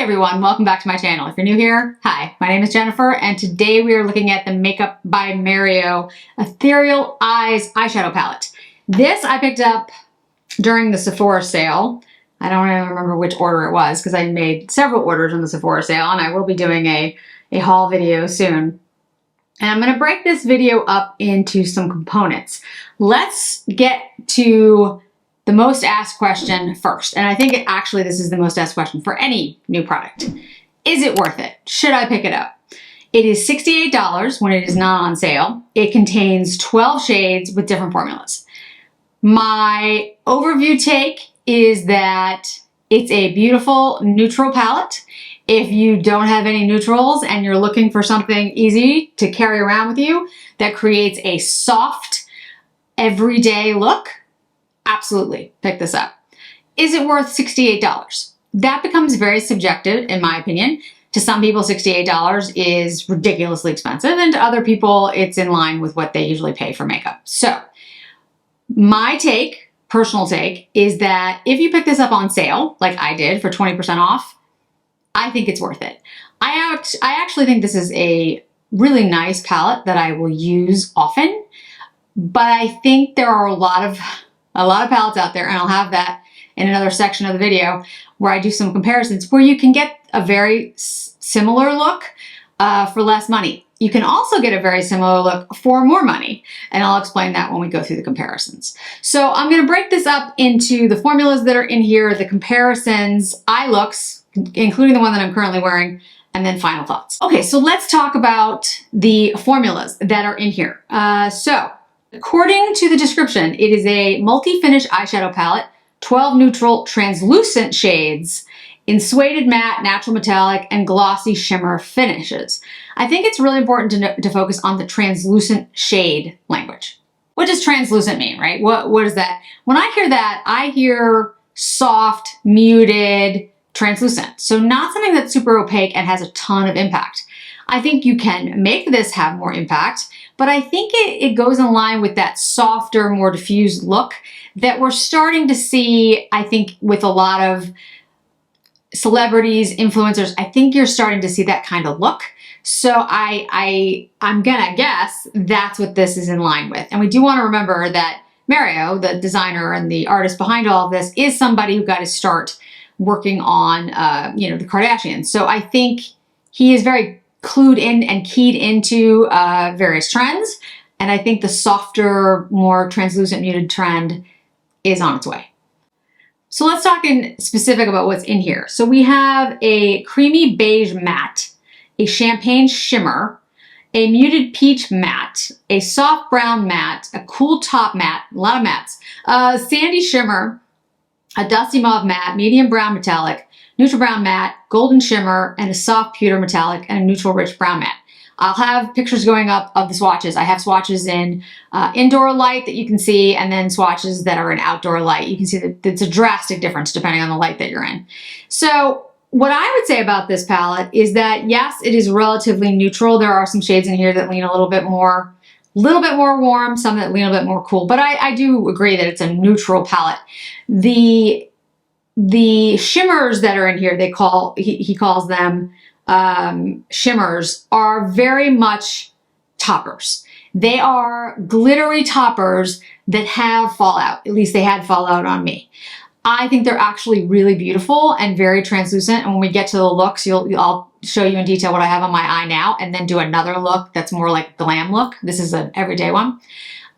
Hey everyone, welcome back to my channel. If you're new here, hi, my name is Jennifer, and today we are looking at the Makeup by Byredo Ethereal Eyes Eyeshadow Palette. This I picked up during the Sephora sale. I don't really remember which order it was because I made several orders in the Sephora sale, and I will be doing a haul video soon. And I'm going to break this video up into some components. Let's get to the most asked question first. And I think actually this is the most asked question for any new product. Is it worth it? Should I pick it up? It is $68 when it is not on sale. It contains 12 shades with different formulas. My overview take is that it's a beautiful neutral palette. If you don't have any neutrals and you're looking for something easy to carry around with you that creates a soft, everyday look, absolutely pick this up. Is it worth $68? That becomes very subjective, in my opinion. To some people, $68 is ridiculously expensive, and to other people, it's in line with what they usually pay for makeup. So, my take, personal take, is that if you pick this up on sale, like I did for 20% off, I think it's worth it. I actually think this is a really nice palette that I will use often, but I think there are a lot of palettes out there, and I'll have that in another section of the video where I do some comparisons where you can get a very similar look for less money. You can also get a very similar look for more money, and I'll explain that when we go through the comparisons. So I'm going to break this up into the formulas that are in here, the comparisons, eye looks, including the one that I'm currently wearing, and then final thoughts. Okay, so let's talk about the formulas that are in here. According to the description, it is a multi-finish eyeshadow palette, 12 neutral translucent shades in suede matte, natural metallic, and glossy shimmer finishes. I think it's really important to focus on the translucent shade language. What does translucent mean, right? What is that? When I hear that, I hear soft, muted, translucent. So not something that's super opaque and has a ton of impact. I think you can make this have more impact, but I think it goes in line with that softer, more diffused look that we're starting to see, I think, with a lot of celebrities, influencers. I think you're starting to see that kind of look. So I'm gonna guess that's what this is in line with. And we do want to remember that Byredo, the designer and the artist behind all of this, is somebody who got his start working on, the Kardashians. So I think he is very clued in and keyed into various trends. And I think the softer, more translucent muted trend is on its way. So let's talk in specific about what's in here. So we have a creamy beige matte, a champagne shimmer, a muted peach matte, a soft brown matte, a cool top matte, a lot of mattes, a sandy shimmer, a dusty mauve matte, medium brown metallic, neutral brown matte, golden shimmer, and a soft pewter metallic, and a neutral rich brown matte. I'll have pictures going up of the swatches. I have swatches in indoor light that you can see, and then swatches that are in outdoor light. You can see that it's a drastic difference depending on the light that you're in. So what I would say about this palette is that, yes, it is relatively neutral. There are some shades in here that lean a little bit more warm, some that lean a bit more cool, but I do agree that it's a neutral palette. The shimmers that are in here, he calls them shimmers, are very much toppers. They are glittery toppers that have fallout. At least they had fallout on me. I think they're actually really beautiful and very translucent. And when we get to the looks, I'll show you in detail what I have on my eye now, and then do another look that's more like glam look. This is an everyday one.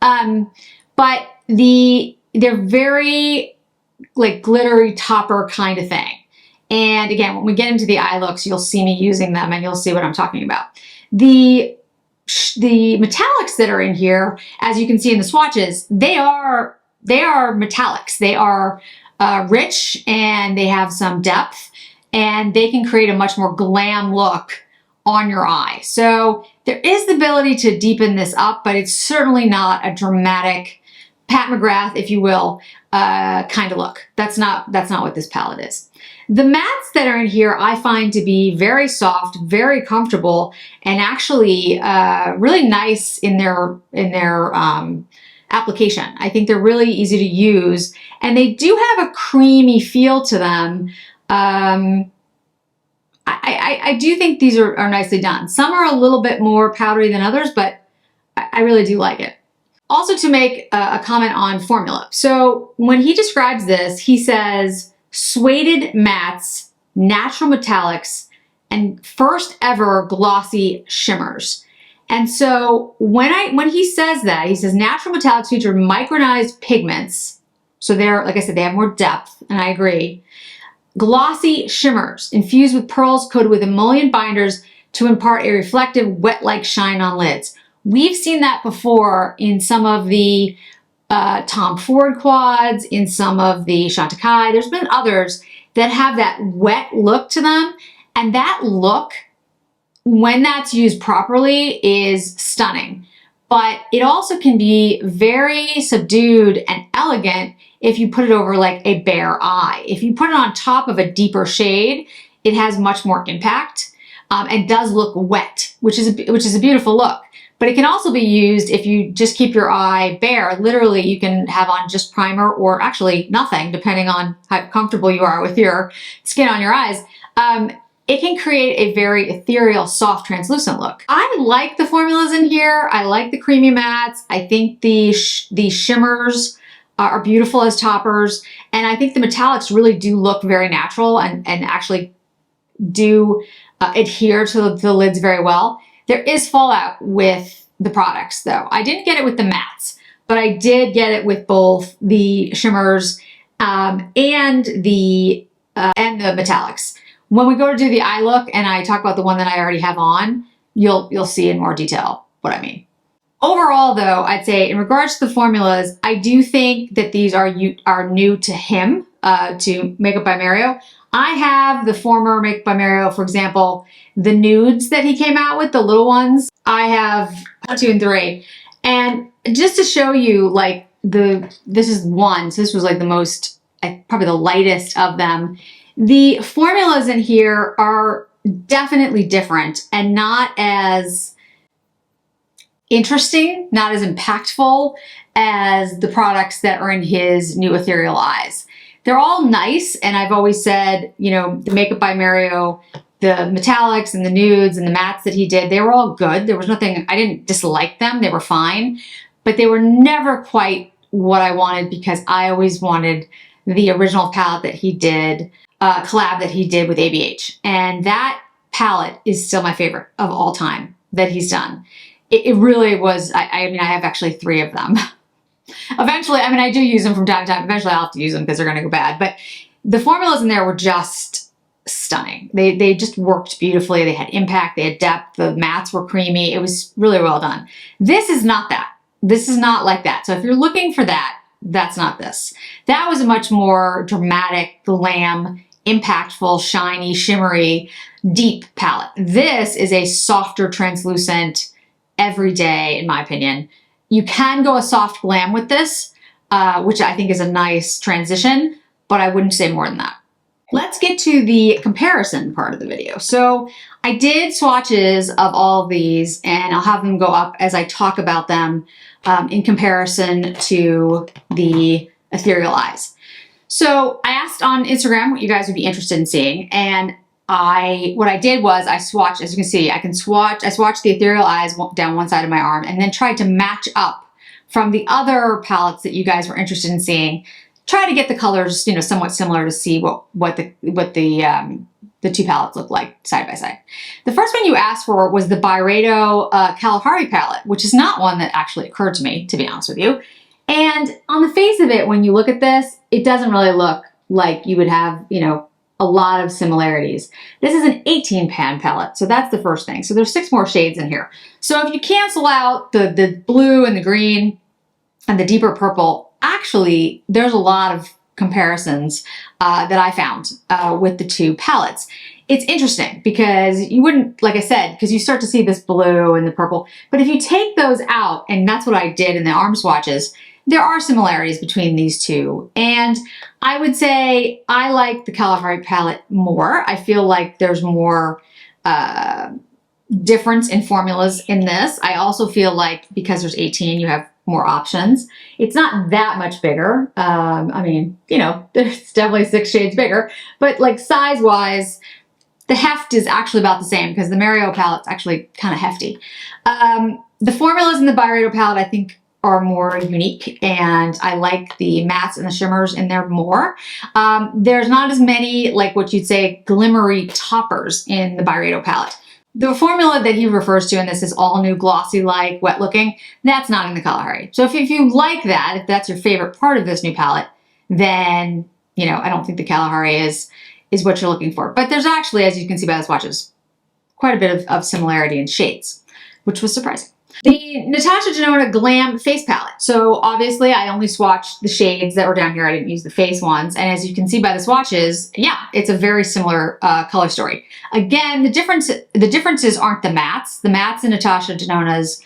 But they're very like glittery topper kind of thing. And again, when we get into the eye looks, you'll see me using them and you'll see what I'm talking about. The metallics that are in here, as you can see in the swatches, they are metallics. They are rich, and they have some depth, and they can create a much more glam look on your eye. So there is the ability to deepen this up, but it's certainly not a dramatic Pat McGrath, if you will, kind of look. That's not what this palette is. The mattes that are in here I find to be very soft, very comfortable, and actually really nice in their application. I think they're really easy to use, and they do have a creamy feel to them. I do think these are nicely done. Some are a little bit more powdery than others, but I really do like it. Also, to make a comment on formula. So when he describes this, he says suede mattes, natural metallics, and first ever glossy shimmers. And so when he says that, he says natural metallics feature micronized pigments. So they're, like I said, they have more depth, and I agree. Glossy shimmers infused with pearls coated with emollient binders to impart a reflective, wet-like shine on lids. We've seen that before in some of the Tom Ford quads, in some of the Chantecaille. There's been others that have that wet look to them, and that look, when that's used properly, is stunning. But it also can be very subdued and elegant if you put it over like a bare eye. If you put it on top of a deeper shade, it has much more impact and does look wet, which is a beautiful look. But it can also be used if you just keep your eye bare. Literally, you can have on just primer or actually nothing, depending on how comfortable you are with your skin on your eyes. It can create a very ethereal, soft, translucent look. I like the formulas in here. I like the creamy mattes. I think the shimmers are beautiful as toppers. And I think the metallics really do look very natural and actually do adhere to the lids very well. There is fallout with the products though. I didn't get it with the mattes, but I did get it with both the shimmers and the metallics. When we go to do the eye look and I talk about the one that I already have on, you'll see in more detail what I mean. Overall though, I'd say in regards to the formulas, I do think that these are new to him, to Makeup by Mario. I have the former Makeup by Mario, for example, the nudes that he came out with, the little ones. I have 2 and 3. And just to show you, like, this is one, so this was like the most, probably the lightest of them. The formulas in here are definitely different and not as interesting, not as impactful as the products that are in his new Ethereal Eyes. They're all nice, and I've always said, you know, the Makeup by Mario, the metallics and the nudes and the mattes that he did, they were all good. There was nothing, I didn't dislike them, they were fine, but they were never quite what I wanted because I always wanted the original palette that he did, collab that he did with ABH. And that palette is still my favorite of all time that he's done. It really was, I mean, I have actually 3 of them. Eventually, I mean, I do use them from time to time. Eventually, I'll have to use them because they're going to go bad. But the formulas in there were just stunning. They just worked beautifully. They had impact. They had depth. The mattes were creamy. It was really well done. This is not that. This is not like that. So if you're looking for that, that's not this. That was a much more dramatic, glam, impactful, shiny, shimmery, deep palette. This is a softer, translucent, everyday, in my opinion. You can go a soft glam with this, which I think is a nice transition, but I wouldn't say more than that. Let's get to the comparison part of the video. So I did swatches of all of these, and I'll have them go up as I talk about them in comparison to the Ethereal Eyes. So I asked on Instagram what you guys would be interested in seeing, and what I did was I swatched, as you can see, I swatched the Ethereal Eyes down one side of my arm and then tried to match up from the other palettes that you guys were interested in seeing. Try to get the colors, you know, somewhat similar to see what the 2 palettes look like side by side. The first one you asked for was the Byredo Kalahari palette, which is not one that actually occurred to me, to be honest with you. And on the face of it, when you look at this, it doesn't really look like you would have, you know, a lot of similarities. This is an 18 pan palette, so that's the first thing. So there's 6 more shades in here. So if you cancel out the blue and the green and the deeper purple, actually there's a lot of comparisons that I found with the 2 palettes. It's interesting because you wouldn't, like I said, because you start to see this blue and the purple, but if you take those out, and that's what I did in the arm swatches, there are similarities between these 2. And I would say I like the Kalahari palette more. I feel like there's more difference in formulas in this. I also feel like because there's 18, you have more options. It's not that much bigger. I mean, you know, there's definitely 6 shades bigger, but like size-wise, the heft is actually about the same because the Mario palette's actually kind of hefty. The formulas in the Byredo palette, I think, are more unique, and I like the mattes and the shimmers in there more. There's not as many, like what you'd say, glimmery toppers in the Byredo palette. The formula that he refers to in this is all new, glossy, like wet looking. That's not in the Kalahari. So if you like that, if that's your favorite part of this new palette, then, you know, I don't think the Kalahari is what you're looking for. But there's actually, as you can see by the swatches, quite a bit of similarity in shades, which was surprising. The Natasha Denona Glam face palette. So obviously I only swatched the shades that were down here. I didn't use the face ones. And as you can see by the swatches, yeah, it's a very similar color story. Again, the differences aren't the mattes. The mattes in Natasha Denona's,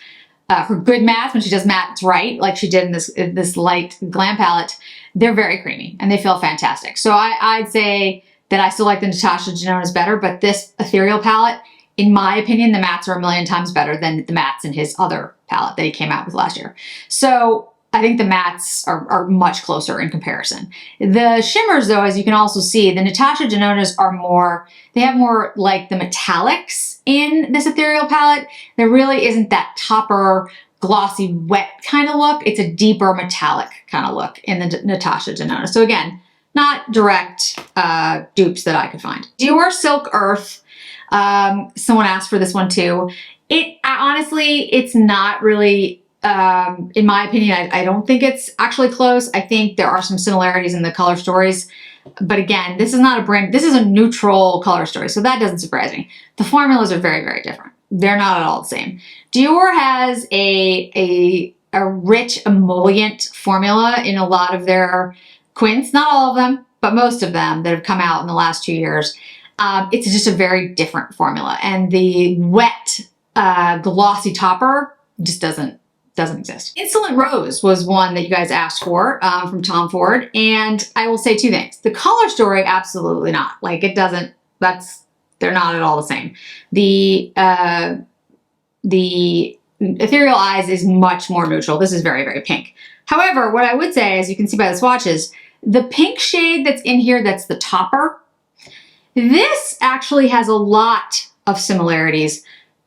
her good mattes, when she does mattes right, like she did in this light Glam palette, they're very creamy and they feel fantastic. So I'd say that I still like the Natasha Denona's better, but this Ethereal palette, in my opinion, the mattes are a million times better than the mattes in his other palette that he came out with last year. So I think the mattes are much closer in comparison. The shimmers, though, as you can also see, the Natasha Denona's are more, they have more like the metallics in this Ethereal palette. There really isn't that topper, glossy, wet kind of look. It's a deeper metallic kind of look in the Natasha Denona. So again, not direct dupes that I could find. Dior Silk Earth. Someone asked for this one too. Honestly, it's not really, in my opinion, I don't think it's actually close. I think there are some similarities in the color stories. But again, this is not a brand, this is a neutral color story. So that doesn't surprise me. The formulas are very, very different. They're not at all the same. Dior has a rich emollient formula in a lot of their quints. Not all of them, but most of them that have come out in the last 2 years. It's just a very different formula, and the wet, glossy topper just doesn't exist. Insolent Rose was one that you guys asked for from Tom Ford, and I will say two things. The color story, absolutely not. Like it doesn't. They're not at all the same. The Ethereal Eyes is much more neutral. This is very, very pink. However, what I would say, as you can see by the swatches, the pink shade that's in here, that's the topper. This actually has a lot of similarities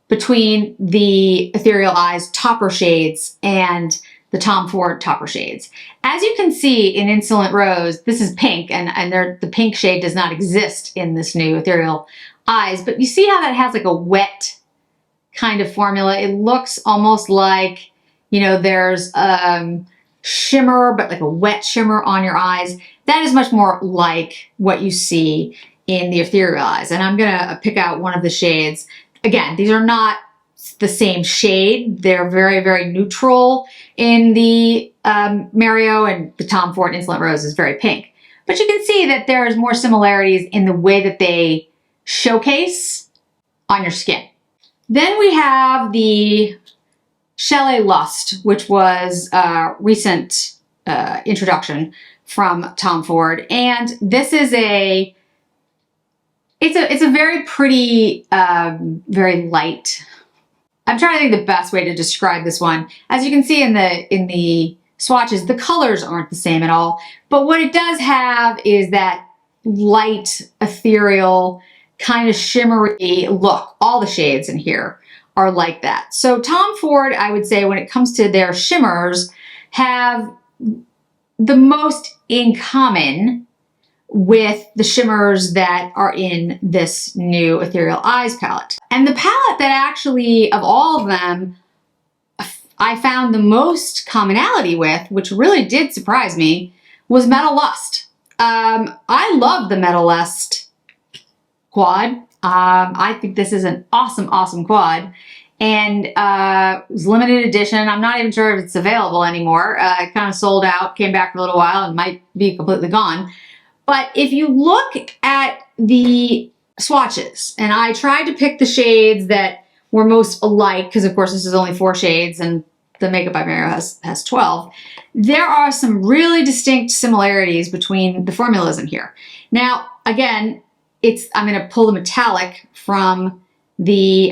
between the Ethereal Eyes topper shades and the Tom Ford topper shades. As you can see in Insolent Rose, this is pink, and the pink shade does not exist in this new Ethereal Eyes, but you see how that has like a wet kind of formula? It looks almost like, you know, there's shimmer, but like a wet shimmer on your eyes. That is much more like what you see in the Ethereal Eyes. And I'm gonna pick out one of the shades. Again, these are not the same shade. They're very, very neutral in the Mario, and the Tom Ford Insolent Rose is very pink. But you can see that there's more similarities in the way that they showcase on your skin. Then we have the Chalet Lust, which was a recent introduction from Tom Ford. And this is it's a very pretty, very light. I'm trying to think the best way to describe this one. As you can see in the swatches, the colors aren't the same at all. But what it does have is that light, ethereal, kind of shimmery look. All the shades in here are like that. So Tom Ford, I would say, when it comes to their shimmers, have the most in common with the shimmers that are in this new Ethereal Eyes palette. And the palette that actually, of all of them, I found the most commonality with, which really did surprise me, was Metallust. I love the Metallust quad. I think this is an awesome, awesome quad. And it was limited edition. I'm not even sure if it's available anymore. It kind of sold out, came back for a little while, and might be completely gone. But if you look at the swatches, and I tried to pick the shades that were most alike, because of course this is only 4 shades and the Makeup by Mario has 12, there are some really distinct similarities between the formulas in here. Now, again, I'm going to pull the metallic from the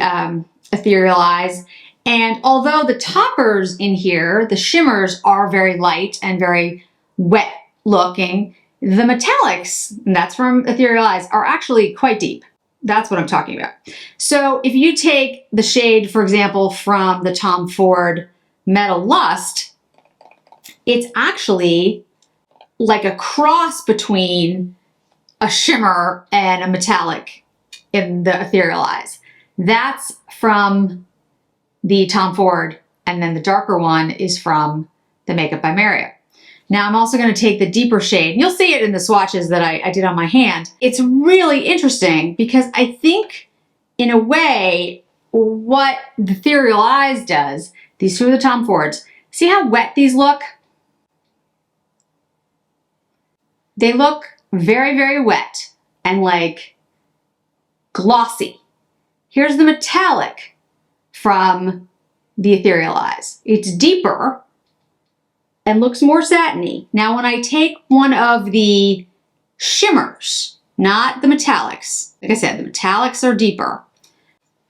Ethereal Eyes, and although the toppers in here, the shimmers, are very light and very wet looking, the metallics, and that's from Ethereal Eyes, are actually quite deep. That's what I'm talking about. So if you take the shade, for example, from the Tom Ford Metallust, it's actually like a cross between a shimmer and a metallic in the Ethereal Eyes. That's from the Tom Ford, and then the darker one is from the Makeup by Mario. Now I'm also going to take the deeper shade. You'll see it in the swatches that I did on my hand. It's really interesting because I think, in a way, what the Ethereal Eyes does, these two are the Tom Fords, see how wet these look? They look very, very wet and like glossy. Here's the metallic from the Ethereal Eyes. It's deeper and looks more satiny. Now, when I take one of the shimmers, not the metallics, like I said, the metallics are deeper,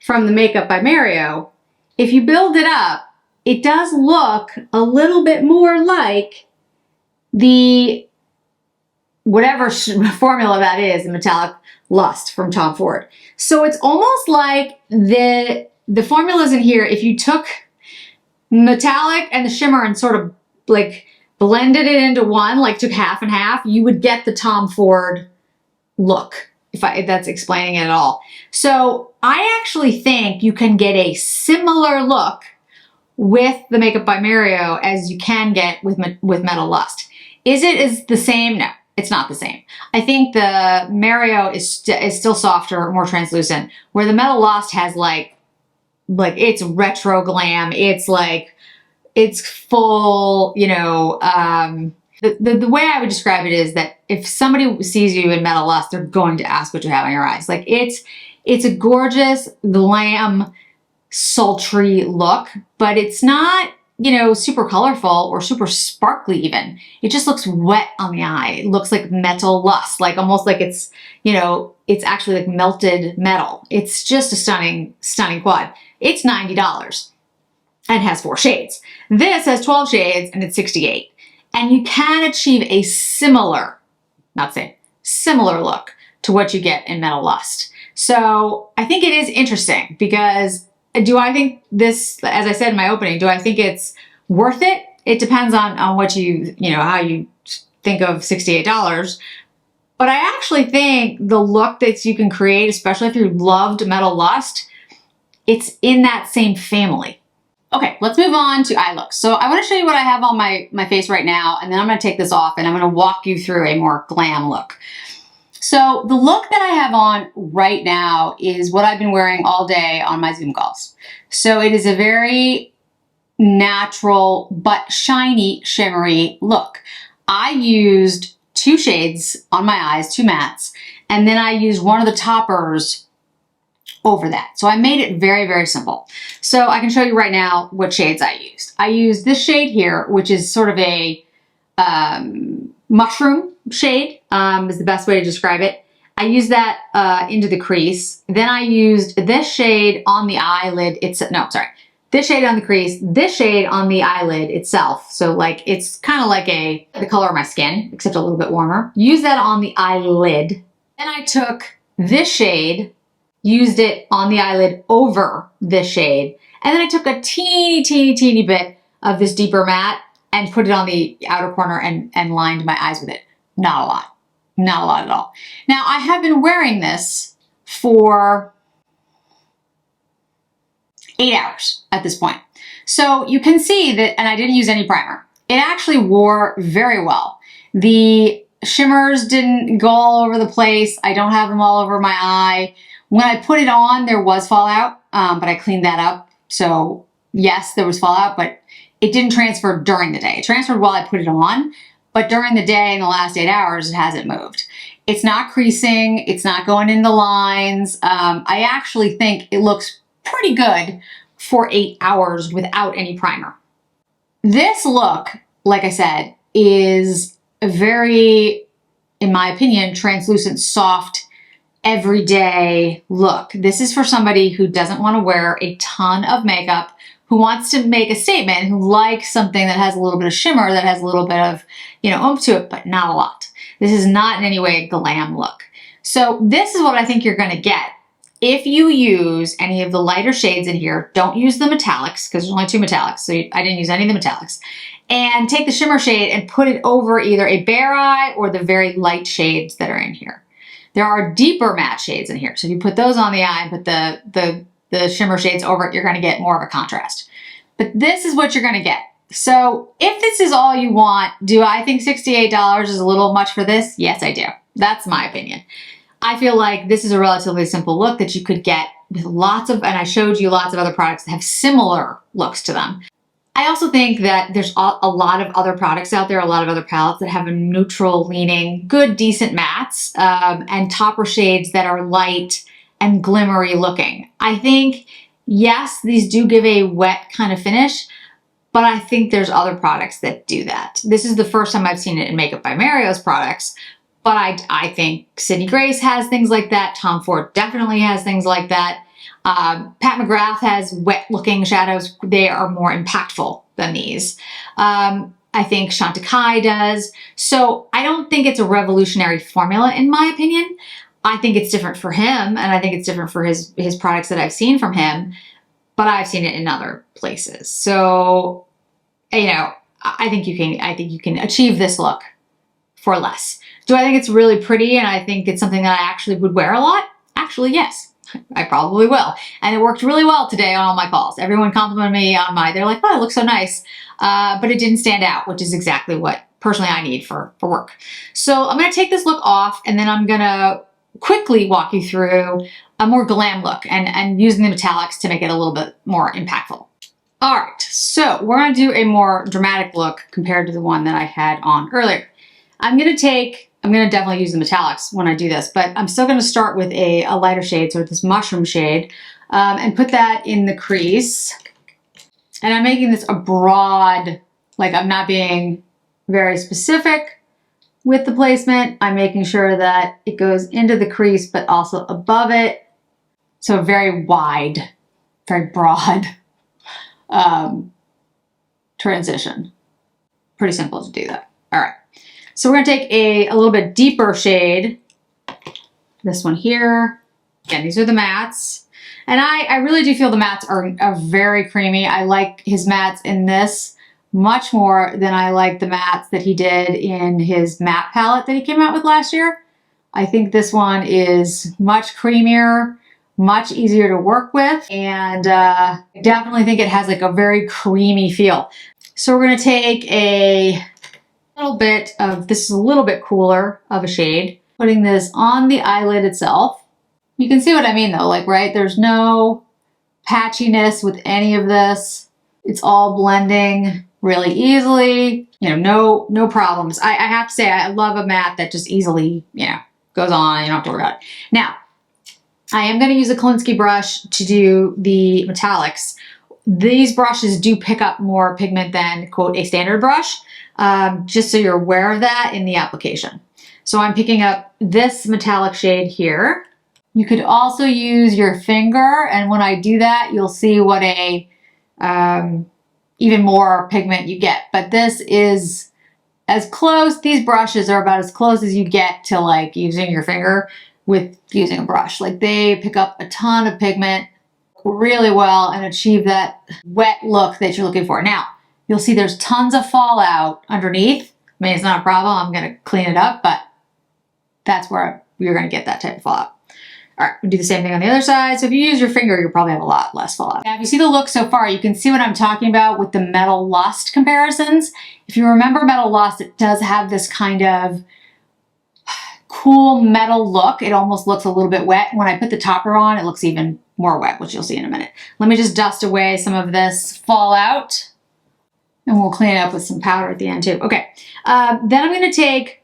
from the Makeup by Mario, if you build it up, it does look a little bit more like the whatever formula that is, the Metallic Lust from Tom Ford. So it's almost like the formulas in here, if you took metallic and the shimmer and sort of like blended it into one, like took half and half, you would get the Tom Ford look, if that's explaining it at all. So I actually think you can get a similar look with the Makeup by Mario as you can get with Metallust. Is it the same? No, it's not the same. I think the Mario is still softer, more translucent, where the Metallust has like it's retro glam. It's like, it's full, you know, the way I would describe it is that if somebody sees you in Metallust, they're going to ask what you have on your eyes. Like it's a gorgeous glam, sultry look, but it's not, you know, super colorful or super sparkly even. It just looks wet on the eye. It looks like Metallust, like almost like it's, you know, it's actually like melted metal. It's just a stunning, stunning quad. It's $90 and has 4 shades. This has 12 shades and it's $68. And you can achieve a similar, not same, similar look to what you get in Metallust. So I think it is interesting because do I think this, as I said in my opening, do I think it's worth it? It depends on what you know, how you think of $68. But I actually think the look that you can create, especially if you loved Metallust, it's in that same family. Okay, let's move on to eye looks. So I want to show you what I have on my face right now, and then I'm going to take this off and I'm going to walk you through a more glam look. So the look that I have on right now is what I've been wearing all day on my Zoom calls. So it is a very natural but shiny, shimmery look. I used 2 shades on my eyes, 2 mattes, and then I used one of the toppers over that. So I made it very, very simple. So I can show you right now what shades I used. I used this shade here, which is sort of a mushroom shade, is the best way to describe it. I used that into the crease. Then I used this shade on the eyelid. This shade on the crease, this shade on the eyelid itself. So like, it's kind of like the color of my skin, except a little bit warmer. Use that on the eyelid. Then I took this shade, used it on the eyelid over this shade. And then I took a teeny, teeny, teeny bit of this deeper matte and put it on the outer corner and lined my eyes with it. Not a lot. Not a lot at all. Now, I have been wearing this for 8 hours at this point. So you can see that, and I didn't use any primer. It actually wore very well. The shimmers didn't go all over the place. I don't have them all over my eye. When I put it on, there was fallout, but I cleaned that up. So yes, there was fallout, but it didn't transfer during the day. It transferred while I put it on, but during the day in the last 8 hours, it hasn't moved. It's not creasing. It's not going into lines. I actually think it looks pretty good for 8 hours without any primer. This look, like I said, is a very, in my opinion, translucent, soft, everyday look. This is for somebody who doesn't want to wear a ton of makeup, who wants to make a statement, who likes something that has a little bit of shimmer, that has a little bit of, you know, oomph to it, but not a lot. This is not in any way a glam look. So this is what I think you're going to get if you use any of the lighter shades in here, don't use the metallics because there's only 2 metallics. So I didn't use any of the metallics. And take the shimmer shade and put it over either a bare eye or the very light shades that are in here. There are deeper matte shades in here. So if you put those on the eye and put the shimmer shades over it, you're going to get more of a contrast. But this is what you're going to get. So if this is all you want, do I think $68 is a little much for this? Yes, I do. That's my opinion. I feel like this is a relatively simple look that you could get with lots of, and I showed you lots of other products that have similar looks to them. I also think that there's a lot of other products out there, a lot of other palettes that have a neutral leaning, good, decent mattes, and topper shades that are light and glimmery looking. I think, yes, these do give a wet kind of finish, but I think there's other products that do that. This is the first time I've seen it in Makeup by Mario's products, but I think Sydney Grace has things like that. Tom Ford definitely has things like that. Pat McGrath has wet looking shadows. They are more impactful than these. I think Chantecaille does. So I don't think it's a revolutionary formula in my opinion. I think it's different for him, and I think it's different for his products that I've seen from him, but I've seen it in other places. So, you know, I think you can achieve this look for less. Do I think it's really pretty and I think it's something that I actually would wear a lot? Actually, yes. I probably will. And it worked really well today on all my calls. Everyone complimented me on they're like, oh, it looks so nice. But it didn't stand out, which is exactly what personally I need for work. So I'm going to take this look off and then I'm going to quickly walk you through a more glam look and using the metallics to make it a little bit more impactful. All right, so we're going to do a more dramatic look compared to the one that I had on earlier. I'm going to definitely use the metallics when I do this, but I'm still going to start with a lighter shade, so this mushroom shade, and put that in the crease. And I'm making this a broad, like I'm not being very specific with the placement. I'm making sure that it goes into the crease, but also above it. So very wide, very broad transition. Pretty simple to do that. All right. So we're going to take a little bit deeper shade, this one here. Again, these are the mattes. And I really do feel the mattes are very creamy. I like his mattes in this much more than I like the mattes that he did in his matte palette that he came out with last year. I think this one is much creamier, much easier to work with, and I definitely think it has like a very creamy feel. So we're going to take a little bit of, this is a little bit cooler of a shade, putting this on the eyelid itself. You can see what I mean though, like, right? There's no patchiness with any of this. It's all blending really easily, you know, no problems. I have to say, I love a matte that just easily, you know, goes on, you don't have to worry about it. Now, I am going to use a Kolinsky brush to do the metallics. These brushes do pick up more pigment than, quote, a standard brush. Just so you're aware of that in the application. So I'm picking up this metallic shade here. You could also use your finger, and when I do that, you'll see what a even more pigment you get. But this is as close, these brushes are about as close as you get to like using your finger with using a brush. Like they pick up a ton of pigment really well and achieve that wet look that you're looking for. Now, you'll see there's tons of fallout underneath. I mean, it's not a problem. I'm going to clean it up, but that's where you're going to get that type of fallout. All right, we'll do the same thing on the other side. So if you use your finger, you'll probably have a lot less fallout. Now, if you see the look so far, you can see what I'm talking about with the Metallust comparisons. If you remember Metallust, it does have this kind of cool metal look. It almost looks a little bit wet. When I put the topper on, it looks even more wet, which you'll see in a minute. Let me just dust away some of this fallout. And we'll clean it up with some powder at the end too. Okay, then I'm going to take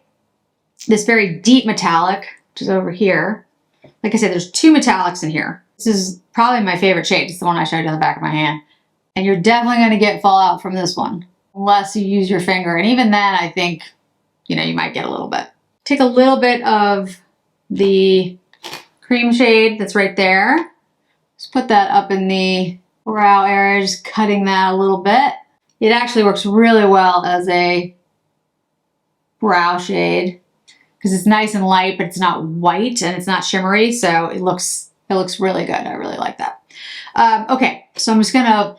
this very deep metallic, which is over here. Like I said, there's 2 metallics in here. This is probably my favorite shade. It's the one I showed you on the back of my hand. And you're definitely going to get fallout from this one, unless you use your finger. And even then, I think, you know, you might get a little bit. Take a little bit of the cream shade that's right there. Just put that up in the brow area, just cutting that a little bit. It actually works really well as a brow shade because it's nice and light, but it's not white and it's not shimmery, so it looks It looks really good. I really like that. Okay, so I'm just gonna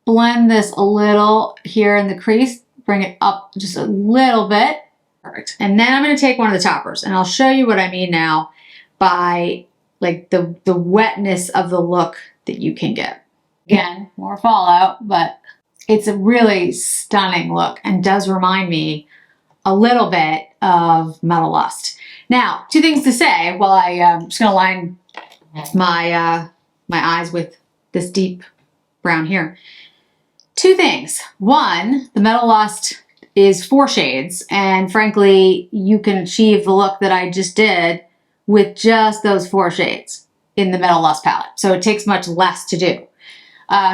blend this a little here in the crease, bring it up just a little bit. Perfect. And then I'm gonna take one of the toppers and I'll show you what I mean now by like the wetness of the look that you can get. Again, more fallout, but it's a really stunning look and does remind me a little bit of Metallust. Now, two things to say while I'm just gonna line my eyes with this deep brown here. Two things. One, the Metallust is 4 shades, and frankly, you can achieve the look that I just did with just those 4 shades in the Metallust palette. So it takes much less to do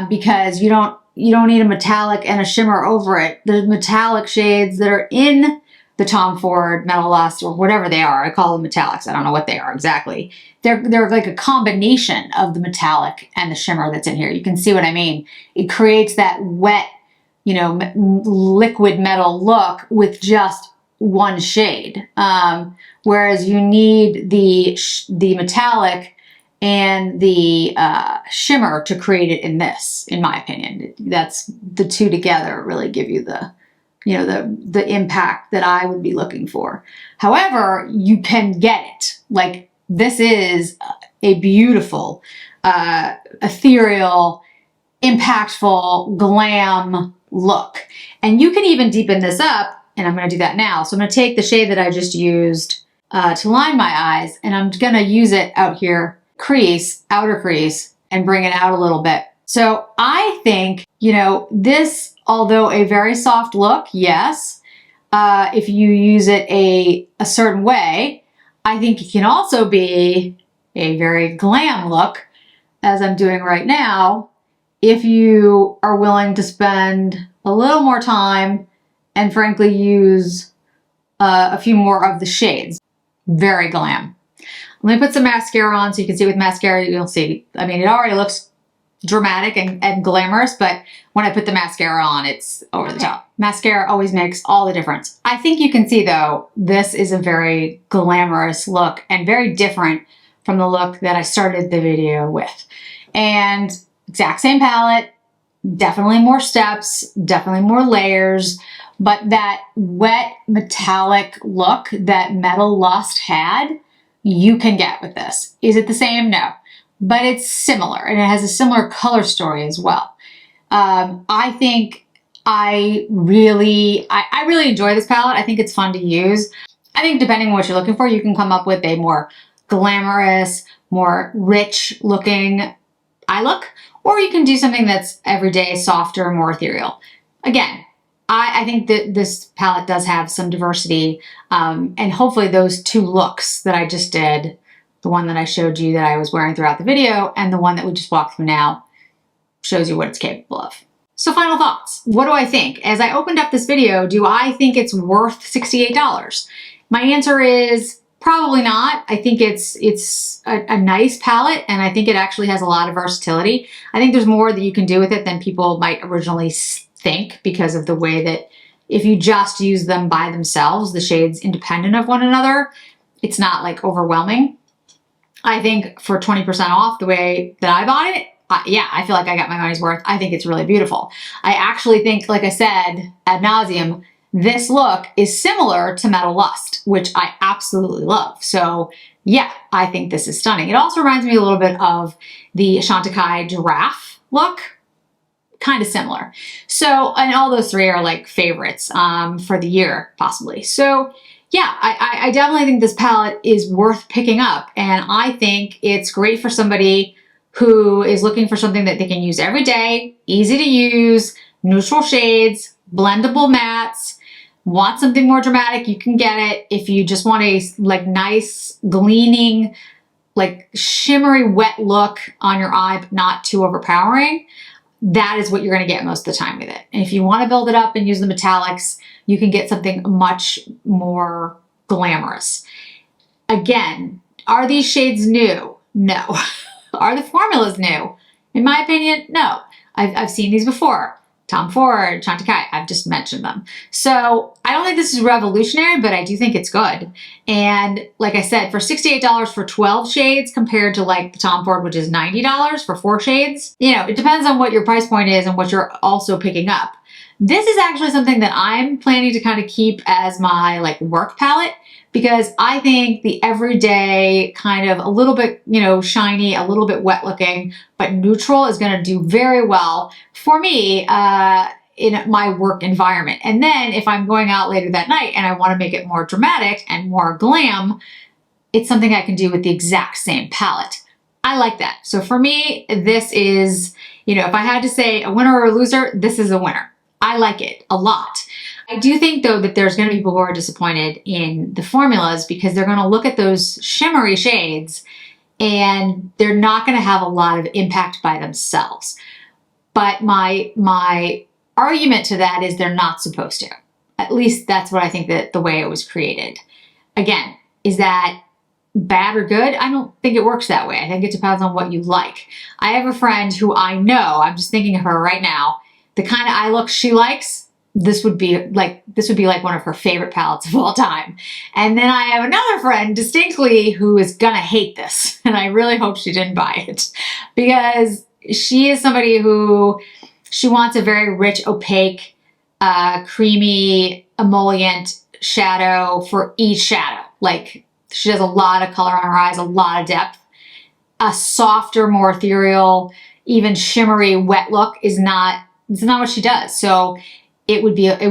because you don't need a metallic and a shimmer over it. The metallic shades that are in the Tom Ford Metallust or whatever they are, I call them metallics. I don't know what they are exactly. They're like a combination of the metallic and the shimmer that's in here. You can see what I mean. It creates that wet, you know, liquid metal look with just one shade. Whereas you need the metallic and the shimmer to create it in this, in my opinion. That's the two together really give you the, you know, the impact that I would be looking for. However, you can get it. Like, this is a beautiful, ethereal, impactful, glam look. And you can even deepen this up, and I'm gonna do that now. So I'm gonna take the shade that I just used to line my eyes, and I'm gonna use it out here, outer crease, and bring it out a little bit. So I think, you know, this, although a very soft look, yes, if you use it a certain way, I think it can also be a very glam look, as I'm doing right now, if you are willing to spend a little more time and frankly use a few more of the shades. Very glam. Let me put some mascara on so you can see with mascara, you'll see. I mean, it already looks dramatic and glamorous, but when I put the mascara on, it's over the top. Mascara always makes all the difference. I think you can see though, this is a very glamorous look and very different from the look that I started the video with. And exact same palette, definitely more steps, definitely more layers, but that wet metallic look that Metallust had, you can get with this. Is it the same? No. But it's similar, and it has a similar color story as well. I think I really enjoy this palette. I think it's fun to use. I think depending on what you're looking for, you can come up with a more glamorous, more rich looking eye look, or you can do something that's everyday, softer, more ethereal. Again, I think that this palette does have some diversity, and hopefully those two looks that I just did, the one that I showed you that I was wearing throughout the video and the one that we just walked through now, shows you what it's capable of. So final thoughts. What do I think? As I opened up this video, do I think it's worth $68? My answer is probably not. I think it's a nice palette, and I think it actually has a lot of versatility. I think there's more that you can do with it than people might originally think, because of the way that if you just use them by themselves, the shades independent of one another, it's not like overwhelming. I think for 20% off the way that I bought it, yeah, I feel like I got my money's worth. I think it's really beautiful. I actually think, like I said, ad nauseum, this look is similar to Metallust, which I absolutely love. So yeah, I think this is stunning. It also reminds me a little bit of the Chantecaille Giraffe look, kind of similar. So, and all those three are like favorites for the year, possibly. So yeah, I definitely think this palette is worth picking up, and I think it's great for somebody who is looking for something that they can use every day, easy to use, neutral shades, blendable mattes. Want something more dramatic, you can get it. If you just want a like nice, gleaming, like shimmery, wet look on your eye, but not too overpowering, that is what you're gonna get most of the time with it. And if you wanna build it up and use the metallics, you can get something much more glamorous. Again, are these shades new? No. Are the formulas new? In my opinion, no. I've seen these before. Tom Ford, Chantecaille, I've just mentioned them. So I don't think this is revolutionary, but I do think it's good. And like I said, for $68 for 12 shades compared to like the Tom Ford, which is $90 for 4 shades, you know, it depends on what your price point is and what you're also picking up. This is actually something that I'm planning to kind of keep as my like work palette, because I think the everyday kind of a little bit, you know, shiny, a little bit wet looking, but neutral is going to do very well for me in my work environment. And then if I'm going out later that night and I want to make it more dramatic and more glam, it's something I can do with the exact same palette. I like that. So for me, this is, you know, if I had to say a winner or a loser, this is a winner. I like it a lot. I do think though that there's going to be people who are disappointed in the formulas because they're going to look at those shimmery shades and they're not going to have a lot of impact by themselves. But my argument to that is they're not supposed to. At least that's what I think that the way it was created. Again, is that bad or good? I don't think it works that way. I think it depends on what you like. I have a friend who I know, I'm just thinking of her right now, the kind of eye look she likes, this would be like one of her favorite palettes of all time. And then I have another friend distinctly who is gonna hate this. And I really hope she didn't buy it, because she is somebody who, she wants a very rich, opaque, creamy emollient shadow for each shadow. Like she does a lot of color on her eyes, a lot of depth. A softer, more ethereal, even shimmery, wet look is not, it's not what she does. So it would be a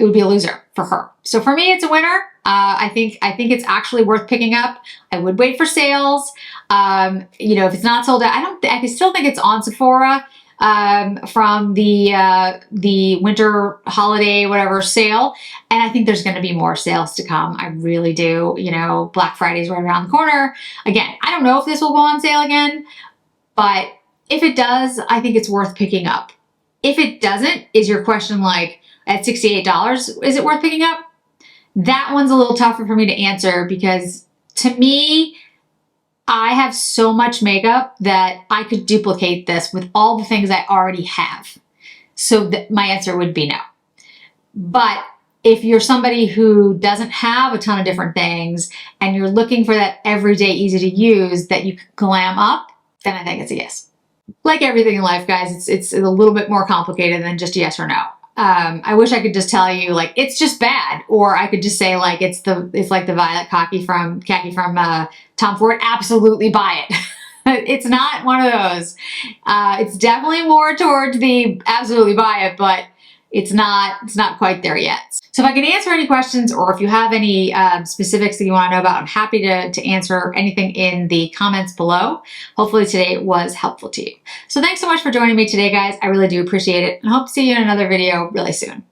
loser for her. So for me, it's a winner. I think it's actually worth picking up. I would wait for sales. You know, if it's not sold out, I still think it's on Sephora from the winter holiday, whatever sale. And I think there's going to be more sales to come. I really do. You know, Black Friday's right around the corner. Again, I don't know if this will go on sale again, but if it does, I think it's worth picking up. If it doesn't, is your question like at $68, is it worth picking up? That one's a little tougher for me to answer, because to me, I have so much makeup that I could duplicate this with all the things I already have. So my answer would be no. But if you're somebody who doesn't have a ton of different things and you're looking for that everyday easy to use that you can glam up, then I think it's a yes. Like everything in life, guys, it's a little bit more complicated than just yes or no. I wish I could just tell you like it's just bad, or I could just say like it's like the violet khaki from Tom Ford. Absolutely buy it. It's not one of those. It's definitely more towards the absolutely buy it, but it's not quite there yet. So if I can answer any questions, or if you have any specifics that you want to know about, I'm happy to answer anything in the comments below. Hopefully today was helpful to you. So thanks so much for joining me today, guys. I really do appreciate it, and hope to see you in another video really soon.